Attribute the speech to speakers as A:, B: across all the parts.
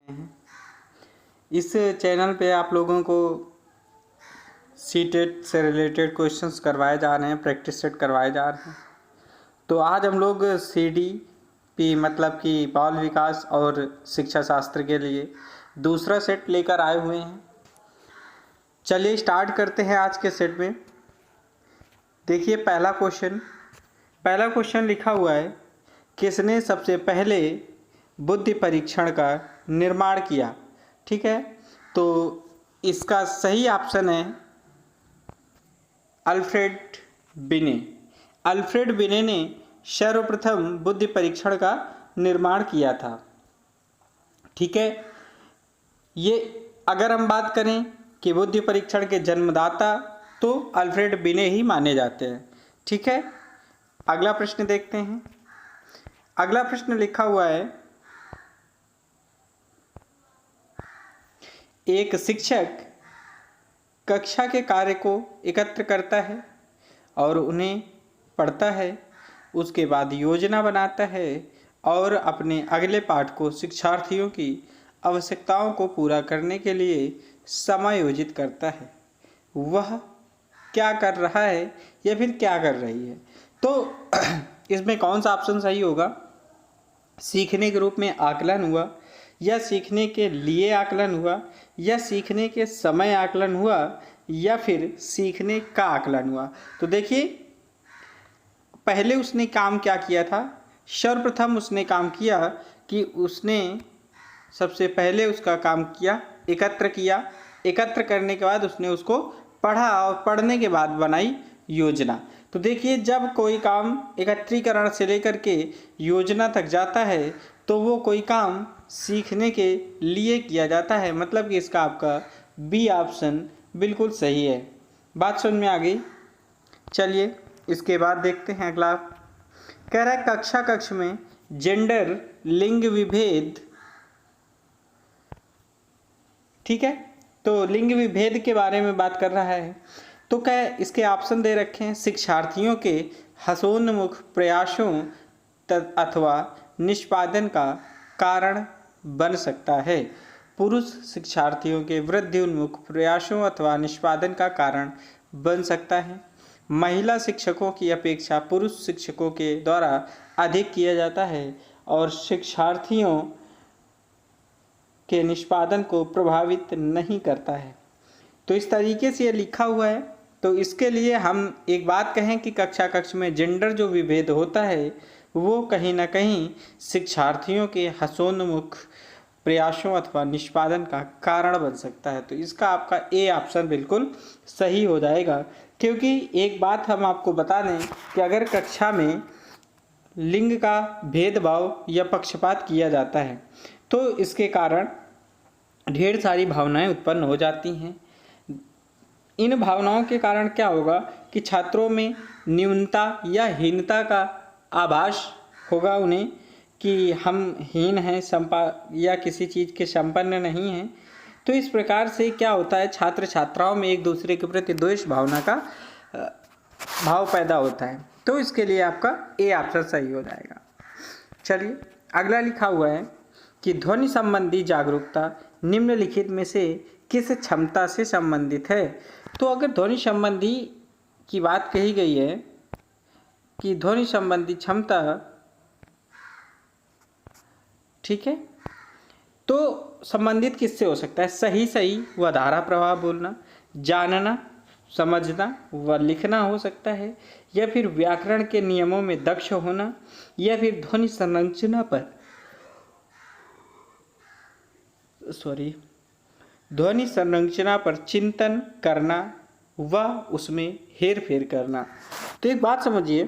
A: इस चैनल पे आप लोगों को सीटेट से रिलेटेड क्वेश्चंस करवाए जा रहे हैं, प्रैक्टिस सेट करवाए जा रहे हैं। तो आज हम लोग CDP मतलब कि बाल विकास और शिक्षा शास्त्र के लिए दूसरा सेट लेकर आए हुए हैं। चलिए स्टार्ट करते हैं आज के सेट में। देखिए पहला क्वेश्चन लिखा हुआ है, किसने सबसे पहले बुद्धि परीक्षण का निर्माण किया। ठीक है, तो इसका सही ऑप्शन है अल्फ्रेड बिने ने सर्वप्रथम बुद्धि परीक्षण का निर्माण किया था। ठीक है, ये अगर हम बात करें कि बुद्धि परीक्षण के जन्मदाता तो अल्फ्रेड बिने ही माने जाते हैं। ठीक है, अगला प्रश्न देखते हैं। अगला प्रश्न लिखा हुआ है, एक शिक्षक कक्षा के कार्य को एकत्र करता है और उन्हें पढ़ता है, उसके बाद योजना बनाता है और अपने अगले पाठ को शिक्षार्थियों की आवश्यकताओं को पूरा करने के लिए समायोजित करता है। वह क्या कर रहा है या फिर क्या कर रही है? तो इसमें कौन सा ऑप्शन सही होगा? सीखने के रूप में आकलन हुआ, या सीखने के लिए आकलन हुआ, या सीखने के समय आकलन हुआ, या फिर सीखने का आकलन हुआ? तो देखिए पहले उसने काम क्या किया था? सर्वप्रथम उसने काम किया कि उसने सबसे पहले उसका काम किया एकत्र किया। एकत्र करने के बाद उसने उसको पढ़ा और पढ़ने के बाद बनाई योजना। तो देखिए जब कोई काम एकत्रीकरण से लेकर के योजना तक जाता है तो वो कोई काम सीखने के लिए किया जाता है, मतलब कि इसका आपका बी ऑप्शन बिल्कुल सही है। बात समझ में आ गई? चलिए इसके बाद देखते हैं अगला। कह रहा है कक्षा में जेंडर लिंग विभेद। ठीक है, तो लिंग विभेद के बारे में बात कर रहा है। तो क्या इसके ऑप्शन दे रखे हैं, शिक्षार्थियों के हसोन्मुख प्रयासों अथवा निष्पादन का कारण बन सकता है। पुरुष शिक्षार्थियों के वृद्धि उन्मुख प्रयासों अथवा निष्पादन का कारण बन सकता है। महिला शिक्षकों की अपेक्षा पुरुष शिक्षकों के द्वारा अधिक किया जाता है और शिक्षार्थियों के निष्पादन को प्रभावित नहीं करता है। तो इस तरीके से ये लिखा हुआ है। तो इसके लिए हम एक बात कहें कि कक्ष में जेंडर जो विभेद होता है वो कहीं ना कहीं शिक्षार्थियों के हसोन्मुख प्रयासों अथवा निष्पादन का कारण बन सकता है। तो इसका आपका ए ऑप्शन बिल्कुल सही हो जाएगा, क्योंकि एक बात हम आपको बता दें कि अगर कक्षा में लिंग का भेदभाव या पक्षपात किया जाता है तो इसके कारण ढेर सारी भावनाएं उत्पन्न हो जाती हैं। इन भावनाओं के कारण क्या होगा कि छात्रों में न्यूनता या हीनता का आभास होगा उन्हें कि हम हीन हैं या किसी चीज़ के संपन्न नहीं हैं। तो इस प्रकार से क्या होता है, छात्र छात्राओं में एक दूसरे के प्रति द्वेष भावना का भाव पैदा होता है। तो इसके लिए आपका ए ऑप्शन सही हो जाएगा। चलिए अगला लिखा हुआ है कि ध्वनि संबंधी जागरूकता निम्नलिखित में से किस क्षमता से संबंधित है। तो अगर ध्वनि संबंधी की बात कही गई है कि ध्वनि संबंधी क्षमता, ठीक है, तो संबंधित किससे हो सकता है? सही व धारा प्रवाह बोलना, जानना समझना व लिखना हो सकता है, या फिर व्याकरण के नियमों में दक्ष होना, या फिर ध्वनि संरचना पर चिंतन करना व उसमें हेर फेर करना। तो एक बात समझिए,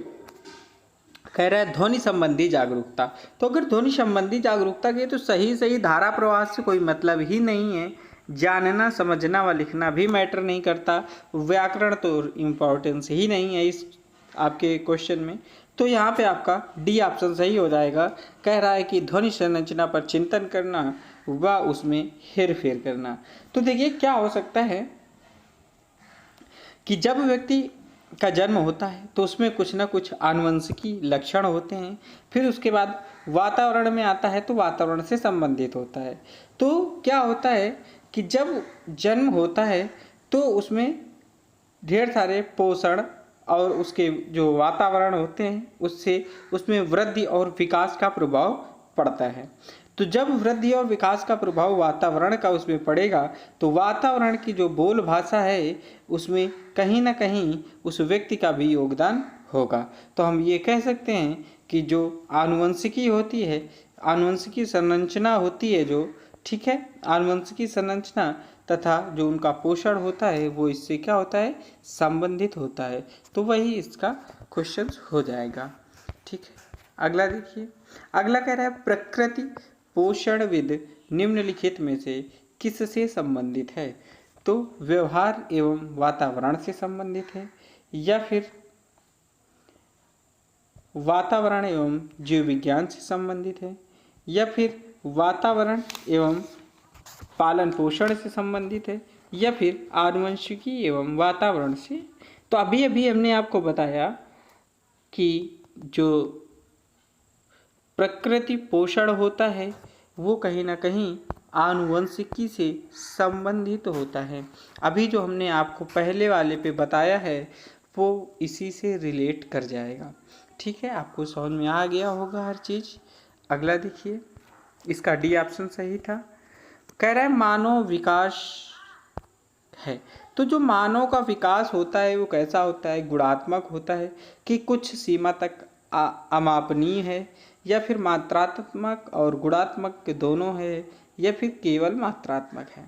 A: कह रहा है ध्वनि संबंधी जागरूकता। तो अगर ध्वनि संबंधी जागरूकता की तो सही धारा प्रवाह से कोई मतलब ही नहीं है। जानना समझना व लिखना भी मैटर नहीं करता, व्याकरण तो इम्पोर्टेंस ही नहीं है इस आपके क्वेश्चन में। तो यहाँ पे आपका डी ऑप्शन सही हो जाएगा। कह रहा है कि ध्वनि संरचना पर चिंतन करना व उसमें हेर फेर करना। तो देखिए क्या हो सकता है कि जब व्यक्ति का जन्म होता है तो उसमें कुछ ना कुछ आनुवंशिकी लक्षण होते हैं। फिर उसके बाद वातावरण में आता है तो वातावरण से संबंधित होता है। तो क्या होता है कि जब जन्म होता है तो उसमें ढेर सारे पोषण और उसके जो वातावरण होते हैं उससे उसमें वृद्धि और विकास का प्रभाव पड़ता है। तो जब वृद्धि और विकास का प्रभाव वातावरण का उसमें पड़ेगा तो वातावरण की जो बोल भाषा है उसमें कहीं ना कहीं उस व्यक्ति का भी योगदान होगा। तो हम ये कह सकते हैं कि जो आनुवंशिकी होती है, आनुवंशिकी संरचना होती है जो, ठीक है, आनुवंशिकी संरचना तथा जो उनका पोषण होता है वो इससे क्या होता है, संबंधित होता है। तो वही इसका क्वेश्चन हो जाएगा। ठीक है, अगला देखिए। अगला कह रहा है प्रकृति पोषणविद निम्नलिखित में से किससे संबंधित है? तो व्यवहार एवं वातावरण से संबंधित है, या फिर वातावरण एवं जीव विज्ञान से संबंधित है, या फिर वातावरण एवं पालन पोषण से संबंधित है, या फिर आनुवंशिकी एवं वातावरण से। तो अभी अभी हमने आपको बताया कि जो प्रकृति पोषण होता है वो कहीं ना कहीं आनुवंशिकी से संबंधित होता है। अभी जो हमने आपको पहले वाले पे बताया है वो इसी से रिलेट कर जाएगा। ठीक है, आपको समझ में आ गया होगा हर चीज़। अगला देखिए, इसका डी ऑप्शन सही था। कह रहा है मानव विकास है। तो जो मानव का विकास होता है वो कैसा होता है? गुणात्मक होता है कि कुछ सीमा तक अमापनीय है, या फिर मात्रात्मक और गुणात्मक के दोनों है, या फिर केवल मात्रात्मक है।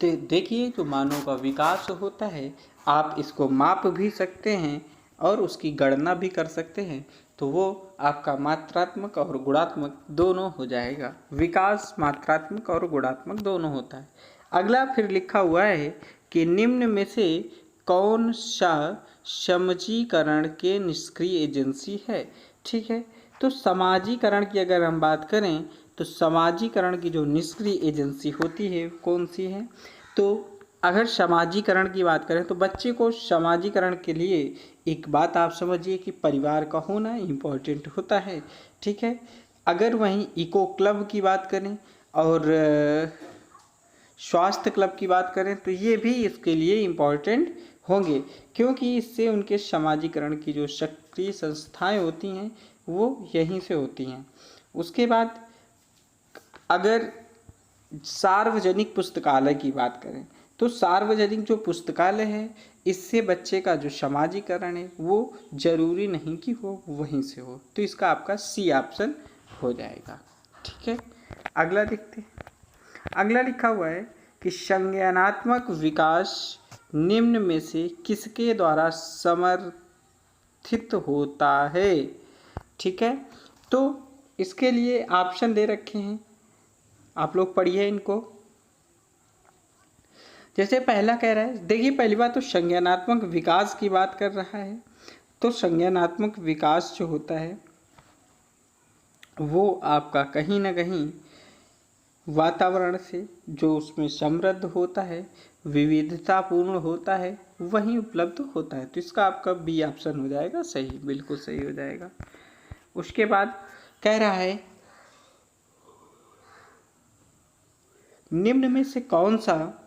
A: तो देखिए, जो मानव का विकास होता है आप इसको माप भी सकते हैं और उसकी गणना भी कर सकते हैं। तो वो आपका मात्रात्मक और गुणात्मक दोनों हो जाएगा। विकास मात्रात्मक और गुणात्मक दोनों होता है। अगला फिर लिखा हुआ है कि निम्न में से कौन सा समाजीकरण के निष्क्रिय एजेंसी है? ठीक है, तो समाजीकरण की अगर हम बात करें तो समाजीकरण की जो निष्क्रिय एजेंसी होती है कौन सी है? तो अगर समाजीकरण की बात करें तो बच्चे को समाजीकरण के लिए एक बात आप समझिए कि परिवार का होना इम्पोर्टेंट होता है। ठीक है, अगर वहीं इको क्लब की बात करें और स्वास्थ्य क्लब की बात करें तो ये भी इसके लिए इम्पोर्टेंट होंगे, क्योंकि इससे उनके समाजीकरण की जो सक्रिय संस्थाएं होती हैं वो यहीं से होती हैं। उसके बाद अगर सार्वजनिक पुस्तकालय की बात करें तो सार्वजनिक जो पुस्तकालय है इससे बच्चे का जो समाजीकरण है वो जरूरी नहीं कि वो वहीं से हो। तो इसका आपका सी ऑप्शन हो जाएगा। ठीक है, अगला देखते हैं। अगला लिखा हुआ है कि संज्ञानात्मक विकास निम्न में से किसके द्वारा समर्थित होता है? ठीक है, तो इसके लिए ऑप्शन दे रखे हैं, आप लोग पढ़िए इनको। जैसे पहला कह रहा है, देखिए पहली बात तो संज्ञानात्मक विकास की बात कर रहा है। तो संज्ञानात्मक विकास जो होता है वो आपका कहीं ना कहीं वातावरण से जो उसमें समृद्ध होता है, विविधतापूर्ण होता है, वहीं उपलब्ध होता है। तो इसका आपका बी ऑप्शन हो जाएगा सही, बिल्कुल सही हो जाएगा। उसके बाद कह रहा है निम्न में से कौन सा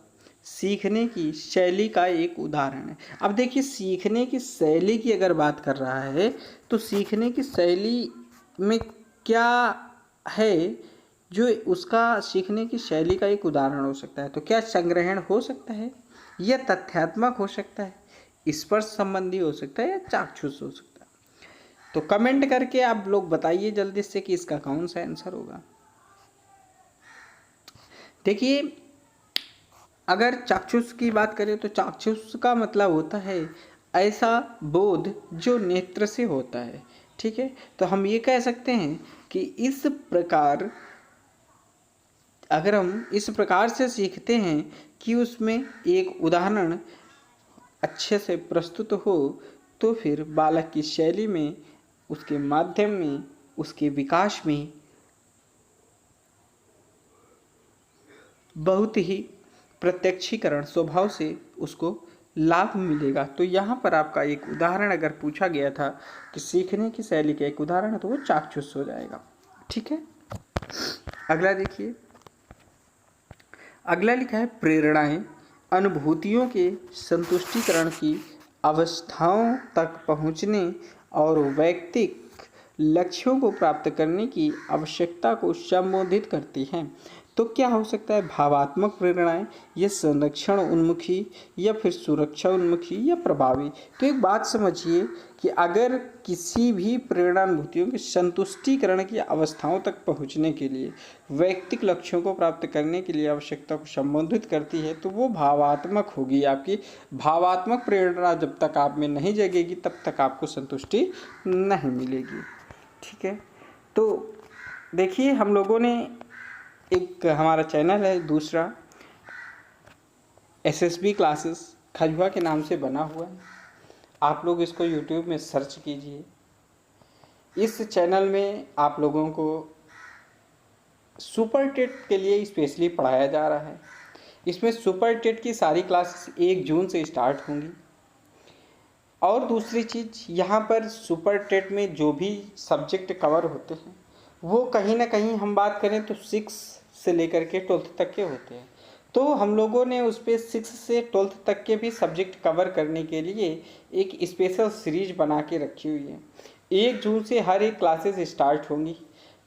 A: सीखने की शैली का एक उदाहरण है? अब देखिए, सीखने की शैली की अगर बात कर रहा है तो सीखने की शैली में क्या है जो उसका सीखने की शैली का एक उदाहरण हो सकता है? तो क्या संग्रहण हो सकता है, या तथ्यात्मक हो सकता है, स्पर्श संबंधी हो सकता है, या चाक्षुष हो सकता है? तो कमेंट करके आप लोग बताइए जल्दी से कि इसका कौन सा आंसर होगा। देखिए, अगर चाक्षुष की बात करें तो चाक्षुष का मतलब होता है ऐसा बोध जो नेत्र से होता है। ठीक है, तो हम ये कह सकते हैं कि इस प्रकार अगर हम इस प्रकार से सीखते हैं कि उसमें एक उदाहरण अच्छे से प्रस्तुत हो तो फिर बालक की शैली में, उसके माध्यम में, उसके विकास में बहुत ही प्रत्यक्षीकरण स्वभाव से उसको लाभ मिलेगा। तो यहाँ पर आपका एक उदाहरण अगर पूछा गया था कि सीखने की शैली का एक उदाहरण है तो वो चाक्षुष हो जाएगा। ठीक है, अगला देखिए। अगला लिखा है प्रेरणाएं अनुभूतियों के संतुष्टिकरण की अवस्थाओं तक पहुँचने और वैयक्तिक लक्ष्यों को प्राप्त करने की आवश्यकता को संबोधित करती हैं। तो क्या हो सकता है? भावात्मक प्रेरणाएं, ये संरक्षण उन्मुखी या फिर सुरक्षा उन्मुखी या प्रभावी। तो एक बात समझिए कि अगर किसी भी प्रेरणानुभूतियों के संतुष्टिकरण की अवस्थाओं तक पहुंचने के लिए, वैयक्तिक लक्ष्यों को प्राप्त करने के लिए आवश्यकता को संबोधित करती है तो वो भावात्मक होगी आपकी। भावात्मक प्रेरणा जब तक आप में नहीं जगेगी तब तक आपको संतुष्टि नहीं मिलेगी। ठीक है, तो देखिए हम लोगों ने एक हमारा चैनल है दूसरा SSB क्लासेस खजुआ के नाम से बना हुआ है। आप लोग इसको YouTube में सर्च कीजिए। इस चैनल में आप लोगों को सुपर टेट के लिए स्पेशली पढ़ाया जा रहा है। इसमें सुपर टेट की सारी क्लासेस 1 जून से स्टार्ट होंगी। और दूसरी चीज़, यहाँ पर सुपर टेट में जो भी सब्जेक्ट कवर होते हैं वो कहीं ना कहीं हम बात करें तो 6 से लेकर के 12th तक के होते हैं। तो हम लोगों ने उस पर 6 से 12th तक के भी सब्जेक्ट कवर करने के लिए एक स्पेशल सीरीज बना के रखी हुई है। 1 जून से हर एक क्लासेस स्टार्ट होंगी।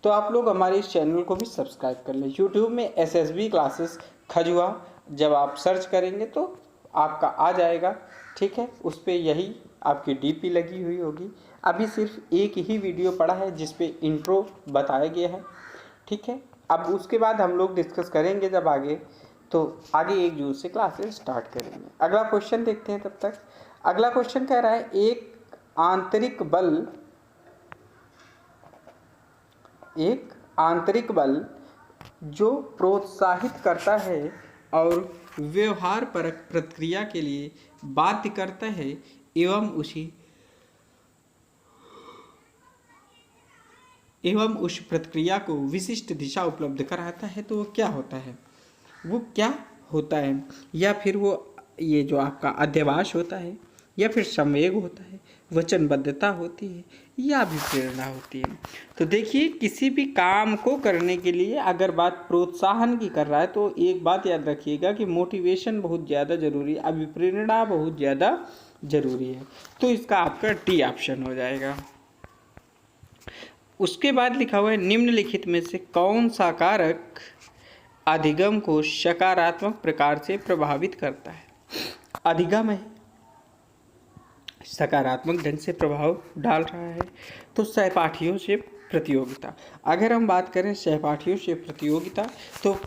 A: तो आप लोग हमारे इस चैनल को भी सब्सक्राइब कर लें। यूट्यूब में SSB क्लासेस खजुआ जब आप सर्च करेंगे तो आपका आ जाएगा। ठीक है, उस पर यही आपकी DP लगी हुई होगी। अभी सिर्फ एक ही वीडियो पड़ा है जिस पे इंट्रो बताया गया है। ठीक है, अब उसके बाद हम लोग डिस्कस करेंगे जब आगे, तो आगे 1 जून से क्लासेस स्टार्ट करेंगे। अगला क्वेश्चन देखते हैं। तब तक अगला क्वेश्चन कह रहा है एक आंतरिक बल जो प्रोत्साहित करता है और व्यवहार परक प्रक्रिया के लिए बाध्य करता है एवं उस प्रक्रिया को विशिष्ट दिशा उपलब्ध कराता है, तो वो क्या होता है? या फिर वो ये जो आपका अध्यवास होता है, या फिर संवेग होता है, वचनबद्धता होती है, या अभिप्रेरणा होती है। तो देखिए किसी भी काम को करने के लिए अगर बात प्रोत्साहन की कर रहा है तो एक बात याद रखिएगा कि मोटिवेशन बहुत ज़्यादा जरूरी है, अभिप्रेरणा बहुत ज़्यादा जरूरी है। तो इसका आपका डी ऑप्शन हो जाएगा। उसके बाद लिखा हुआ है निम्नलिखित में से कौन सा कारक अधिगम को सकारात्मक प्रकार से प्रभावित करता है? अधिगम है, सकारात्मक ढंग से प्रभाव डाल रहा है। तो सहपाठियों से प्रतियोगिता, अगर हम बात करें सहपाठियों से प्रतियोगिता तो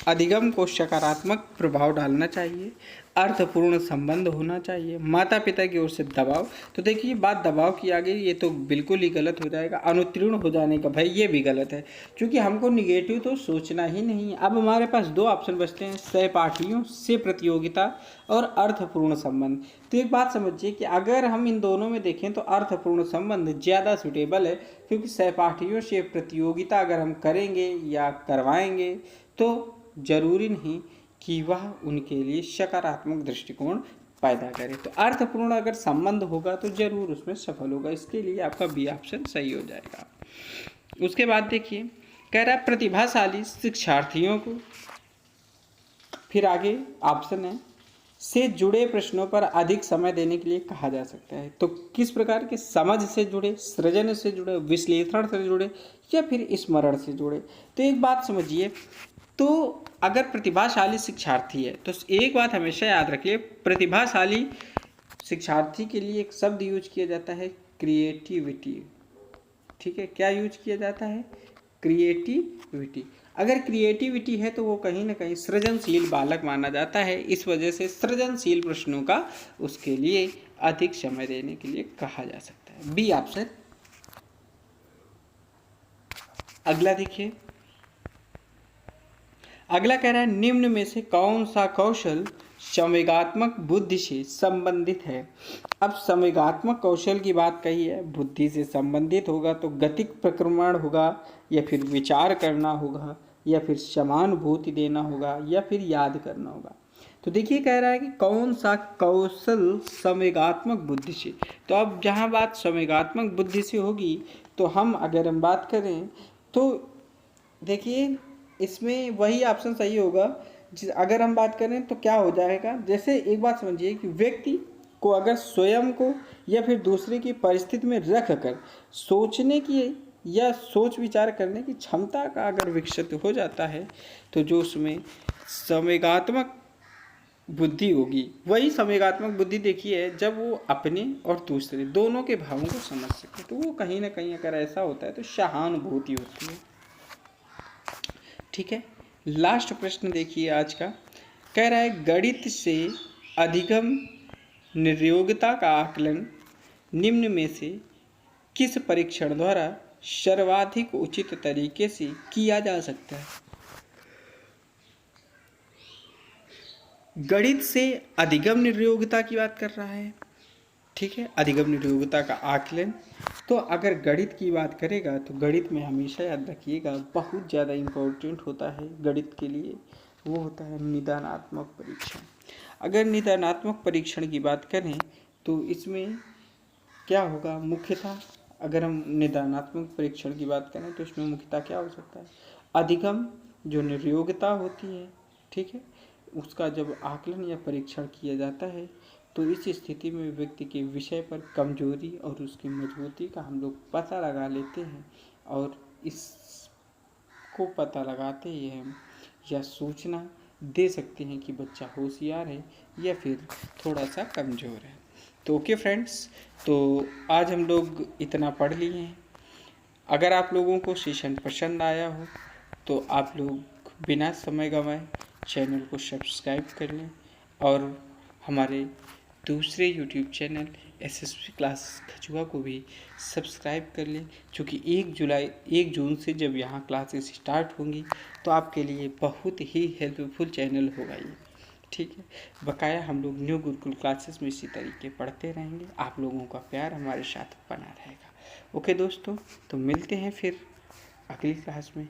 A: अधिगम को सकारात्मक प्रभाव डालना चाहिए, अर्थपूर्ण संबंध होना चाहिए, माता पिता की ओर से दबाव। तो देखिए बात दबाव की आ गई, ये तो बिल्कुल ही गलत हो जाएगा। अनुत्तीर्ण हो जाने का भय, ये भी गलत है, क्योंकि हमको निगेटिव तो सोचना ही नहीं है। अब हमारे पास 2 ऑप्शन बचते हैं, सहपाठियों से प्रतियोगिता और अर्थपूर्ण संबंध। तो एक बात समझिए कि अगर हम इन दोनों में देखें तो अर्थपूर्ण संबंध ज़्यादा सूटेबल है, क्योंकि सहपाठियों से प्रतियोगिता अगर हम करेंगे या करवाएंगे तो जरूरी नहीं कि वह उनके लिए सकारात्मक दृष्टिकोण पैदा करे। तो अर्थपूर्ण अगर संबंध होगा तो जरूर उसमें सफल होगा। इसके लिए आपका बी ऑप्शन सही हो जाएगा। उसके बाद देखिए कह रहा है प्रतिभाशाली शिक्षार्थियों को, फिर आगे ऑप्शन है से जुड़े प्रश्नों पर अधिक समय देने के लिए कहा जा सकता है। तो किस प्रकार के? समझ से जुड़े, सृजन से जुड़े, विश्लेषण से जुड़े, या फिर स्मरण से जुड़े। तो एक बात समझिए, तो अगर प्रतिभाशाली शिक्षार्थी है तो एक बात हमेशा याद रखिए, प्रतिभाशाली शिक्षार्थी के लिए एक शब्द यूज किया जाता है क्रिएटिविटी। ठीक है, क्या यूज किया जाता है? क्रिएटिविटी। अगर क्रिएटिविटी है तो वो कहीं ना कहीं सृजनशील बालक माना जाता है। इस वजह से सृजनशील प्रश्नों का उसके लिए अधिक समय देने के लिए कहा जा सकता है। B option. अगला देखिए, अगला कह रहा है निम्न में से कौन सा कौशल संवेगात्मक बुद्धि से संबंधित है? अब संवेगात्मक कौशल की बात कही है, बुद्धि से संबंधित होगा तो गतिक प्रक्रमण होगा, या फिर विचार करना होगा, या फिर समानुभूति देना होगा, या फिर याद करना होगा। तो देखिए कह रहा है कि कौन सा कौशल संवेगात्मक बुद्धि से। तो अब जहाँ बात संवेगात्मक बुद्धि से होगी तो अगर हम बात करें तो देखिए इसमें वही ऑप्शन सही होगा। अगर हम बात करें तो क्या हो जाएगा, जैसे एक बात समझिए कि व्यक्ति को अगर स्वयं को या फिर दूसरे की परिस्थिति में रख कर सोचने की या सोच विचार करने की क्षमता का अगर विकसित हो जाता है तो जो उसमें संवेगात्मक बुद्धि होगी, वही संवेगात्मक बुद्धि देखिए जब वो अपने और दूसरे दोनों के भावों को समझ सके, तो वो कहीं ना कहीं अगर ऐसा होता है तो सहानुभूति होती है। ठीक है, लास्ट प्रश्न देखिए आज का, कह रहा है गणित से अधिगम निर्योग्यता का आकलन निम्न में से किस परीक्षण द्वारा सर्वाधिक उचित तरीके से किया जा सकता है। गणित से अधिगम निर्योग्यता की बात कर रहा है। ठीक है, अधिगम निर्योग्यता का आकलन। तो अगर गणित की बात करेगा तो गणित में हमेशा याद रखिएगा बहुत ज़्यादा इम्पोर्टेंट होता है गणित के लिए, वो होता है निदानात्मक परीक्षण। अगर निदानात्मक परीक्षण की बात करें तो इसमें क्या होगा, मुख्यतः अगर हम निदानात्मक परीक्षण की बात करें तो इसमें मुख्यतः क्या हो सकता है, अधिगम जो निर्योग्यता होती है, ठीक है, उसका जब आकलन या परीक्षण किया जाता है तो इस स्थिति में व्यक्ति के विषय पर कमजोरी और उसकी मजबूती का हम लोग पता लगा लेते हैं, और इसको पता लगाते ही हम यह सूचना दे सकते हैं कि बच्चा होशियार है या फिर थोड़ा सा कमज़ोर है। तो ओके फ्रेंड्स, तो आज हम लोग इतना पढ़ लिए हैं। अगर आप लोगों को सेशन पसंद आया हो तो आप लोग बिना समय गंवाए चैनल को सब्सक्राइब कर लें और हमारे दूसरे यूट्यूब चैनल एसएसपी क्लास खजुआ को भी सब्सक्राइब कर लें, क्योंकि 1 जून से जब यहाँ क्लासेस स्टार्ट होंगी तो आपके लिए बहुत ही हेल्पफुल चैनल होगा ये। ठीक है, बकाया हम लोग न्यू गुरुकुल क्लासेस में इसी तरीके पढ़ते रहेंगे, आप लोगों का प्यार हमारे साथ बना रहेगा। ओके दोस्तों, तो मिलते हैं फिर अगली क्लास में।